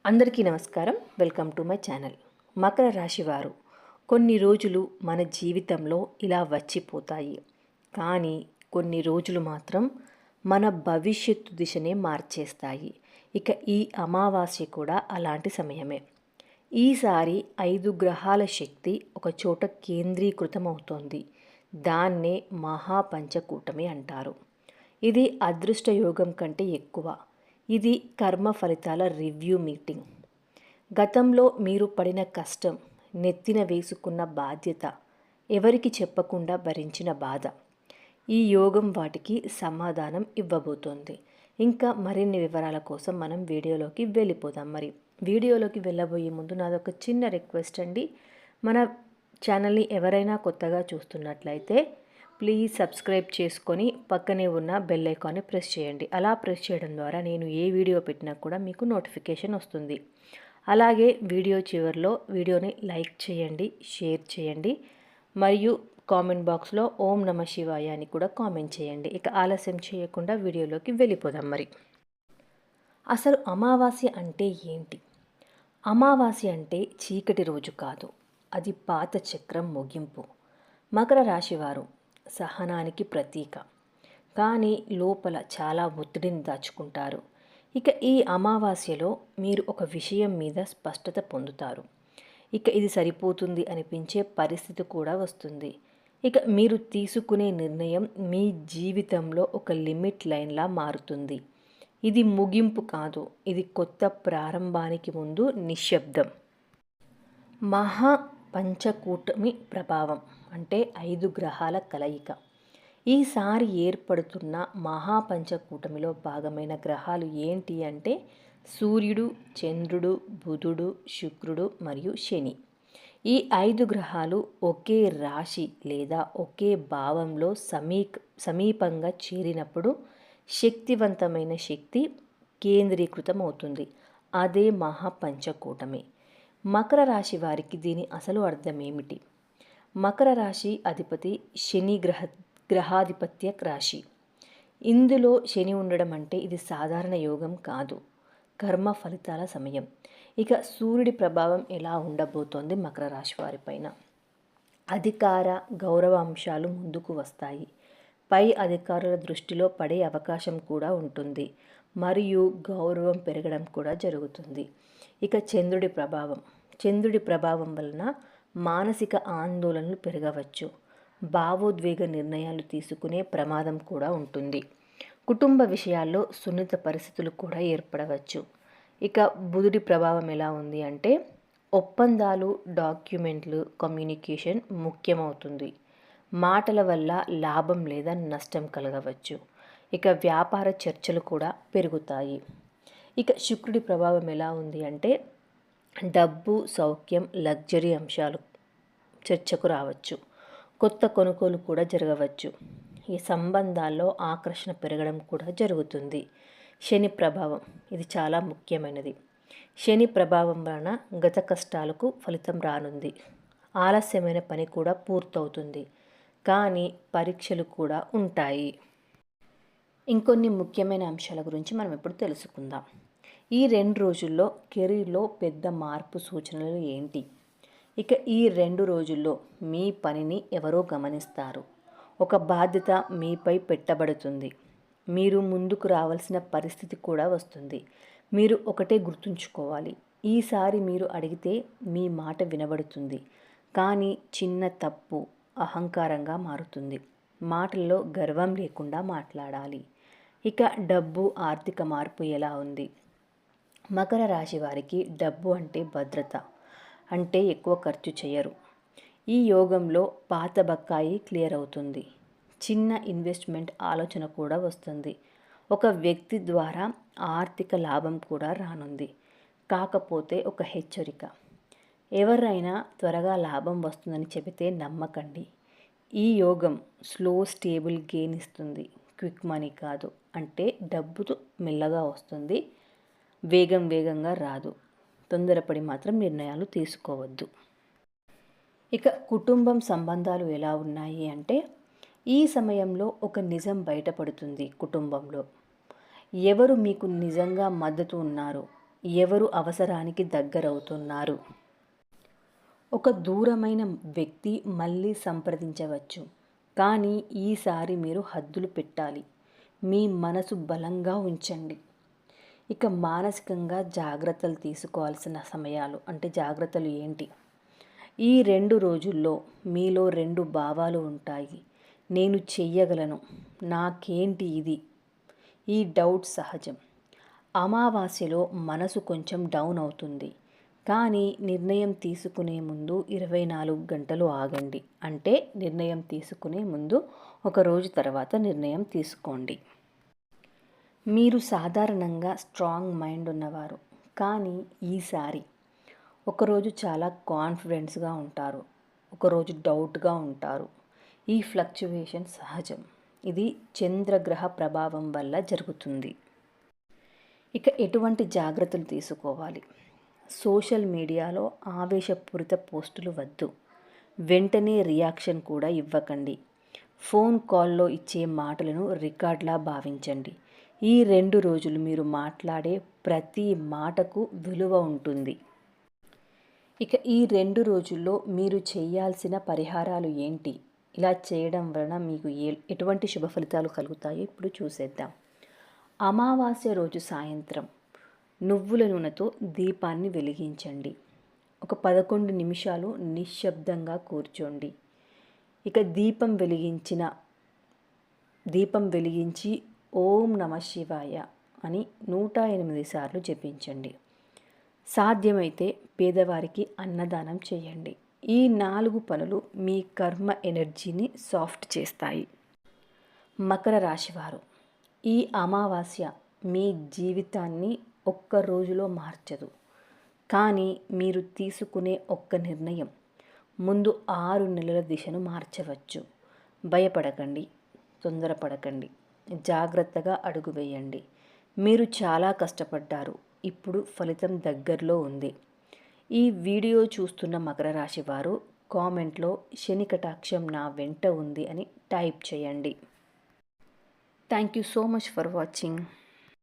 అందరికీ నమస్కారం. Welcome to my channel. Makar రాశి వారు కొన్ని రోజులు మన జీవితంలో ఇలా వచ్చిపోతాయి. కానీ కొన్ని రోజులు మాత్రం మన భవిష్యత్తు దిశనే మార్చేస్తాయి. ఇక ఈ అమావాస్య కూడా అలాంటి సమయమే. ఈసారి 5 గ్రహాల శక్తి ఒక చోట కేంద్రీకృతం అవుతోంది. దాన్నే మహాపంచకూటమి అంటారు. ఇది అదృష్ట యోగం కంటే ఎక్కువ. ఇది కర్మ ఫలితాల రివ్యూ మీటింగ్. గతంలో మీరు పడిన కష్టం, నెత్తిన వేసుకున్న బాధ్యత, ఎవరికి చెప్పకుండా భరించిన బాధ, ఈ యోగం వాటికి సమాధానం ఇవ్వబోతోంది. ఇంకా మరిన్ని వివరాల కోసం మనం వీడియోలోకి వెళ్ళిపోదాం. వీడియోలోకి వెళ్ళబోయే ముందు నాదొక చిన్న రిక్వెస్ట్ అండి. మన ఛానల్ని ఎవరైనా కొత్తగా చూస్తున్నట్లయితే ప్లీజ్ సబ్స్క్రైబ్ చేసుకొని పక్కనే ఉన్న బెల్ ఐకాన్ని ప్రెస్ చేయండి. అలా ప్రెస్ చేయడం ద్వారా నేను ఏ వీడియో పెట్టినా కూడా మీకు నోటిఫికేషన్ వస్తుంది. అలాగే వీడియో చివరిలో వీడియోని లైక్ చేయండి, షేర్ చేయండి, మరియు కామెంట్ బాక్స్లో ఓం నమ శివాయ అని కూడా కామెంట్ చేయండి. ఇక ఆలస్యం చేయకుండా వీడియోలోకి వెళ్ళిపోదాం. అసలు అమావాస్య అంటే ఏంటి? అమావాస్య అంటే చీకటి రోజు కాదు, అది పాత చక్రం ముగింపు. మకర రాశివారు సహనానికి ప్రతీక, కానీ లోపల చాలా ఒత్తిడిని దాచుకుంటారు. ఇక ఈ అమావాస్యలో మీరు ఒక విషయం మీద స్పష్టత పొందుతారు. ఇక ఇది సరిపోతుంది అనిపించే పరిస్థితి కూడా వస్తుంది. ఇక మీరు తీసుకునే నిర్ణయం మీ జీవితంలో ఒక లిమిట్ లైన్లా మారుతుంది. ఇది ముగింపు కాదు, ఇది కొత్త ప్రారంభానికి ముందు నిశ్శబ్దం. మహా పంచకూటమి ప్రభావం అంటే 5 గ్రహాల కలయిక. ఈసారి ఏర్పడుతున్న మహాపంచకూటమిలో భాగమైన గ్రహాలు ఏంటి అంటే సూర్యుడు, చంద్రుడు, బుధుడు, శుక్రుడు మరియు శని. ఈ 5 గ్రహాలు ఒకే రాశి లేదా ఒకే భావంలో సమీపంగా చేరినప్పుడు శక్తివంతమైన శక్తి కేంద్రీకృతం అవుతుంది. అదే మహాపంచకూటమి. మకర రాశి వారికి దీని అసలు అర్థం ఏమిటి? మకర రాశి అధిపతి శని గ్రహాధిపత్య రాశి. ఇందులో శని ఉండడం అంటే ఇది సాధారణ యోగం కాదు, కర్మ ఫలితాల సమయం. ఇక సూర్యుడి ప్రభావం ఎలా ఉండబోతోంది మకర రాశి వారిపైన? అధికార గౌరవ అంశాలు ముందుకు వస్తాయి. పై అధికారుల దృష్టిలో పడే అవకాశం కూడా ఉంటుంది, మరియు గౌరవం పెరగడం కూడా జరుగుతుంది. ఇక చంద్రుడి ప్రభావం వలన మానసిక ఆందోళనలు పెరగవచ్చు. భావోద్వేగ నిర్ణయాలు తీసుకునే ప్రమాదం కూడా ఉంటుంది. కుటుంబ విషయాల్లో సున్నిత పరిస్థితులు కూడా ఏర్పడవచ్చు. ఇక బుధుడి ప్రభావం ఎలా ఉంది అంటే ఒప్పందాలు, డాక్యుమెంట్లు, కమ్యూనికేషన్ ముఖ్యమవుతుంది. మాటల వల్ల లాభం లేదా నష్టం కలగవచ్చు. ఇక వ్యాపార చర్చలు కూడా పెరుగుతాయి. ఇక శుక్రుడి ప్రభావం ఎలా ఉంది అంటే డబ్బు, సౌఖ్యం, లగ్జరీ అంశాలు చర్చకు రావచ్చు. కొత్త కొనుగోలు కూడా జరగవచ్చు. ఈ సంబంధాల్లో ఆకర్షణ పెరగడం కూడా జరుగుతుంది. శని ప్రభావం ఇది చాలా ముఖ్యమైనది. శని ప్రభావం వలన గత కష్టాలకు ఫలితం రానుంది. ఆలస్యమైన పని కూడా పూర్తవుతుంది, కానీ పరీక్షలు కూడా ఉంటాయి. ఇంకొన్ని ముఖ్యమైన అంశాల గురించి మనం ఇప్పుడు తెలుసుకుందాం. ఈ 2 రోజుల్లో కెరీర్లో పెద్ద మార్పు సూచనలు ఏంటి? ఇక ఈ 2 రోజుల్లో మీ పనిని ఎవరో గమనిస్తారు. ఒక బాధ్యత మీపై పెట్టబడుతుంది. మీరు ముందుకు రావాల్సిన పరిస్థితి కూడా వస్తుంది. మీరు ఒకటే గుర్తుంచుకోవాలి, ఈసారి మీరు అడిగితే మీ మాట వినబడుతుంది, కానీ చిన్న తప్పు అహంకారంగా మారుతుంది. మాటల్లో గర్వం లేకుండా మాట్లాడాలి. ఇక డబ్బు, ఆర్థిక మార్పు ఎలా ఉంది? మకర రాశి వారికి డబ్బు అంటే భద్రత, అంటే ఎక్కువ ఖర్చు చేయరు. ఈ యోగంలో పాత బకాయి క్లియర్ అవుతుంది. చిన్న ఇన్వెస్ట్మెంట్ ఆలోచన కూడా వస్తుంది. ఒక వ్యక్తి ద్వారా ఆర్థిక లాభం కూడా రానుంది. కాకపోతే ఒక హెచ్చరిక, ఎవరైనా త్వరగా లాభం వస్తుందని చెబితే నమ్మకండి. ఈ యోగం స్లో స్టేబుల్ గెయిన్ ఇస్తుంది, క్విక్ మనీ కాదు. అంటే డబ్బుతో మెల్లగా వస్తుంది, వేగంగా రాదు. తొందరపడి మాత్రం నిర్ణయాలు తీసుకోవద్దు. ఇక కుటుంబం సంబంధాలు ఎలా ఉన్నాయి అంటే ఈ సమయంలో ఒక నిజం బయటపడుతుంది. కుటుంబంలో ఎవరు మీకు నిజంగా మద్దతు ఉన్నారు, ఎవరు అవసరానికి దగ్గరవుతున్నారు? ఒక దూరమైన వ్యక్తి మళ్ళీ సంప్రదించవచ్చు, కానీ ఈసారి మీరు హద్దులు పెట్టాలి. మీ మనసు బలంగా ఉంచండి. ఇక మానసికంగా జాగ్రత్తలు తీసుకోవాల్సిన సమయాలు అంటే జాగ్రత్తలు ఏంటి? ఈ 2 రోజుల్లో మీలో 2 భావాలు ఉంటాయి. నేను చెయ్యగలను, నాకేంటి ఇది, ఈ డౌట్ సహజం. అమావాస్యలో మనసు కొంచెం డౌన్ అవుతుంది, కానీ నిర్ణయం తీసుకునే ముందు 24 గంటలు ఆగండి. అంటే నిర్ణయం తీసుకునే ముందు ఒక రోజు తర్వాత నిర్ణయం తీసుకోండి. మీరు సాధారణంగా స్ట్రాంగ్ మైండ్ ఉన్నవారు, కానీ ఈసారి ఒకరోజు చాలా కాన్ఫిడెన్స్గా ఉంటారు, ఒకరోజు డౌట్గా ఉంటారు. ఈ ఫ్లక్చువేషన్ సహజం. ఇది చంద్రగ్రహ ప్రభావం వల్ల జరుగుతుంది. ఇక ఎటువంటి జాగ్రత్తలు తీసుకోవాలి? సోషల్ మీడియాలో ఆవేశపూరిత పోస్టులు వద్దు. వెంటనే రియాక్షన్ కూడా ఇవ్వకండి. ఫోన్ కాల్లో ఇచ్చే మాటలను రికార్డ్లా భావించండి. ఈ 2 రోజులు మీరు మాట్లాడే ప్రతి మాటకు విలువ ఉంటుంది. ఇక ఈ 2 రోజుల్లో మీరు చేయాల్సిన పరిహారాలు ఏంటి? ఇలా చేయడం వలన మీకు ఎటువంటి శుభ ఫలితాలు కలుగుతాయో ఇప్పుడు చూసేద్దాం. అమావాస్య రోజు సాయంత్రం నువ్వుల నూనెతో దీపాన్ని వెలిగించండి. ఒక 11 నిమిషాలు నిశ్శబ్దంగా కూర్చోండి. ఇక దీపం వెలిగించి ఓం నమః శివాయ అని 108 సార్లు జపించండి. సాధ్యమైతే పేదవారికి అన్నదానం చేయండి. ఈ 4 పనులు మీ కర్మ ఎనర్జీని సాఫ్ట్ చేస్తాయి. మకర రాశివారు, ఈ అమావాస్య మీ జీవితాన్ని ఒక్క రోజులో మార్చదు, కానీ మీరు తీసుకునే ఒక్క నిర్ణయం ముందు 6 నెలల దిశను మార్చవచ్చు. భయపడకండి, తొందరపడకండి, జాగ్రత్తగా అడుగు వేయండి. మీరు చాలా కష్టపడ్డారు, ఇప్పుడు ఫలితం దగ్గరలో ఉంది. ఈ వీడియో చూస్తున్న మకర రాశి వారు కామెంట్లో శని కటాక్షం నా వెంట ఉంది అని టైప్ చేయండి. Thank you so much for watching.